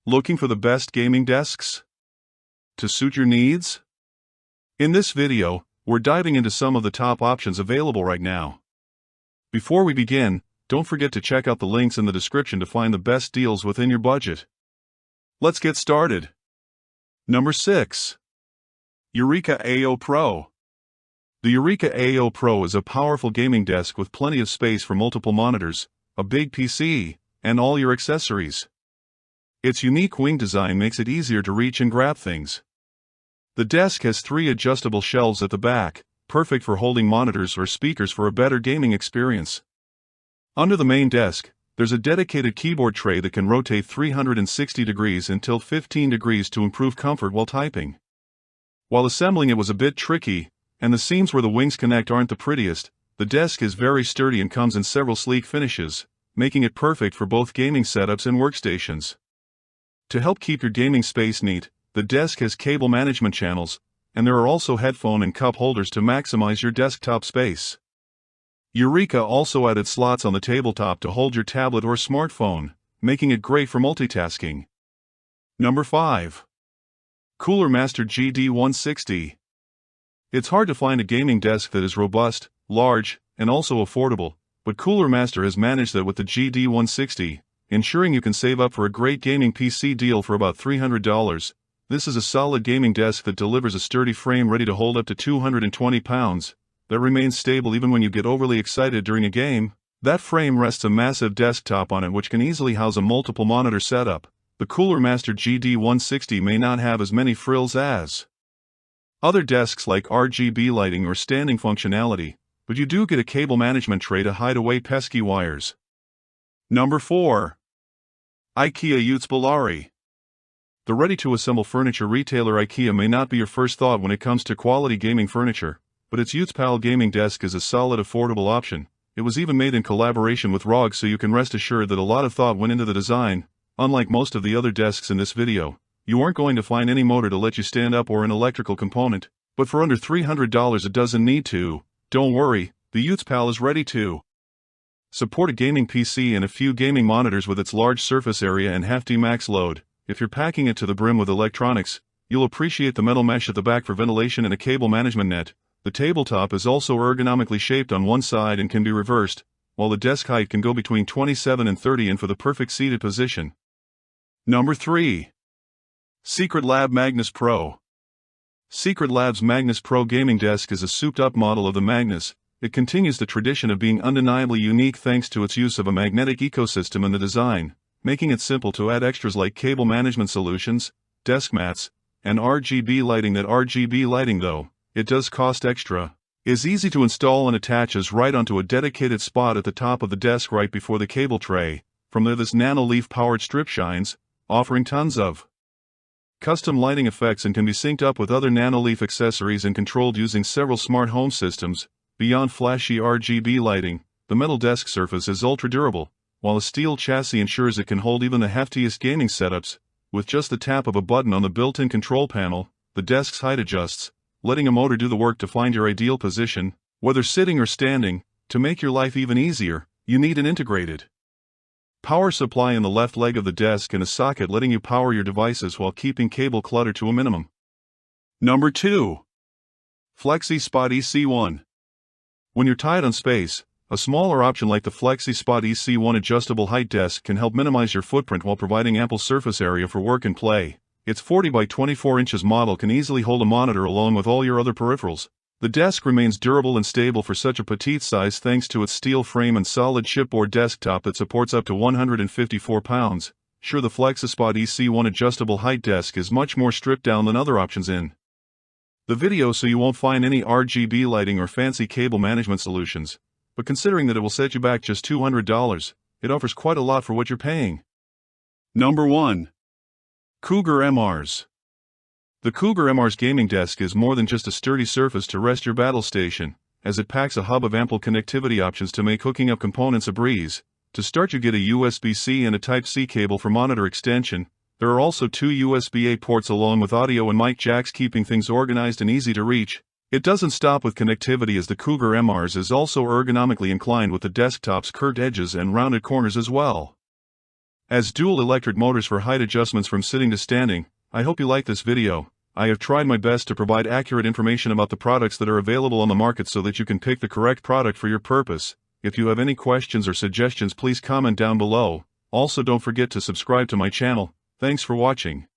Looking for the best gaming desks to suit your needs? In this video, we're diving into some of the top options available right now. Before we begin, don't forget to check out the links in the description to find the best deals within your budget. Let's get started. Number 6. Eureka AO Pro. The Eureka AO Pro is a powerful gaming desk with plenty of space for multiple monitors, a big PC, and all your accessories. Its unique wing design makes it easier to reach and grab things. The desk has 3 adjustable shelves at the back, perfect for holding monitors or speakers for a better gaming experience. Under the main desk, there's a dedicated keyboard tray that can rotate 360 degrees and tilt 15 degrees to improve comfort while typing. While assembling it was a bit tricky, and the seams where the wings connect aren't the prettiest, the desk is very sturdy and comes in several sleek finishes, making it perfect for both gaming setups and workstations. To help keep your gaming space neat, the desk has cable management channels, and there are also headphone and cup holders to maximize your desktop space. Eureka also added slots on the tabletop to hold your tablet or smartphone, making it great for multitasking. Number 5. Cooler Master GD160. It's hard to find a gaming desk that is robust, large, and also affordable, but Cooler Master has managed that with the GD160, ensuring you can save up for a great gaming PC deal for about $300. This is a solid gaming desk that delivers a sturdy frame ready to hold up to 220 pounds, that remains stable even when you get overly excited during a game. That frame rests a massive desktop on it which can easily house a multiple monitor setup. The Cooler Master GD160 may not have as many frills as other desks like RGB lighting or standing functionality, but you do get a cable management tray to hide away pesky wires. Number 4. Ikea Utes Belare. The ready-to-assemble furniture retailer Ikea may not be your first thought when it comes to quality gaming furniture, but its Utes Pal gaming desk is a solid affordable option. It was even made in collaboration with ROG, so you can rest assured that a lot of thought went into the design. Unlike most of the other desks in this video, you aren't going to find any motor to let you stand up or an electrical component, but for under $300 it doesn't need to. Don't worry, the Utes Pal is ready to support a gaming PC and a few gaming monitors with its large surface area and hefty max load. If you're packing it to the brim with electronics, you'll appreciate the metal mesh at the back for ventilation and a cable management net. The tabletop is also ergonomically shaped on one side and can be reversed, while the desk height can go between 27 and 30 in for the perfect seated position. Number 3. Secretlab Magnus Pro. Secretlab's Magnus Pro gaming desk is a souped-up model of the Magnus. It continues the tradition of being undeniably unique thanks to its use of a magnetic ecosystem in the design, making it simple to add extras like cable management solutions, desk mats, and RGB lighting. That RGB lighting, though it does cost extra, is easy to install and attaches right onto a dedicated spot at the top of the desk right before the cable tray. From there, this nano-leaf powered strip shines, offering tons of custom lighting effects and can be synced up with other nano-leaf accessories and controlled using several smart home systems. Beyond flashy RGB lighting, the metal desk surface is ultra-durable, while a steel chassis ensures it can hold even the heftiest gaming setups. With just the tap of a button on the built-in control panel, the desk's height adjusts, letting a motor do the work to find your ideal position, whether sitting or standing. To make your life even easier, you need an integrated power supply in the left leg of the desk and a socket letting you power your devices while keeping cable clutter to a minimum. Number 2. Flexi Spot EC1. When you're tight on space, a smaller option like the Flexi Spot EC1 adjustable height desk can help minimize your footprint while providing ample surface area for work and play. Its 40 by 24 inches model can easily hold a monitor along with all your other peripherals. The desk remains durable and stable for such a petite size thanks to its steel frame and solid chipboard desktop that supports up to 154 pounds. Sure, the Flexi Spot EC1 adjustable height desk is much more stripped down than other options in the video, so you won't find any RGB lighting or fancy cable management solutions, but considering that it will set you back just $200, it offers quite a lot for what you're paying. Number 1. Cougar Emars. The Cougar Emars gaming desk is more than just a sturdy surface to rest your battle station, as it packs a hub of ample connectivity options to make hooking up components a breeze. To start, you get a USB-C and a Type-C cable for monitor extension. There are also 2 USB-A ports along with audio and mic jacks, keeping things organized and easy to reach. It doesn't stop with connectivity, as the Cougar Emars is also ergonomically inclined with the desktop's curved edges and rounded corners as well. As dual electric motors for height adjustments from sitting to standing. I hope you like this video. I have tried my best to provide accurate information about the products that are available on the market so that you can pick the correct product for your purpose. If you have any questions or suggestions, please comment down below. Also, don't forget to subscribe to my channel. Thanks for watching.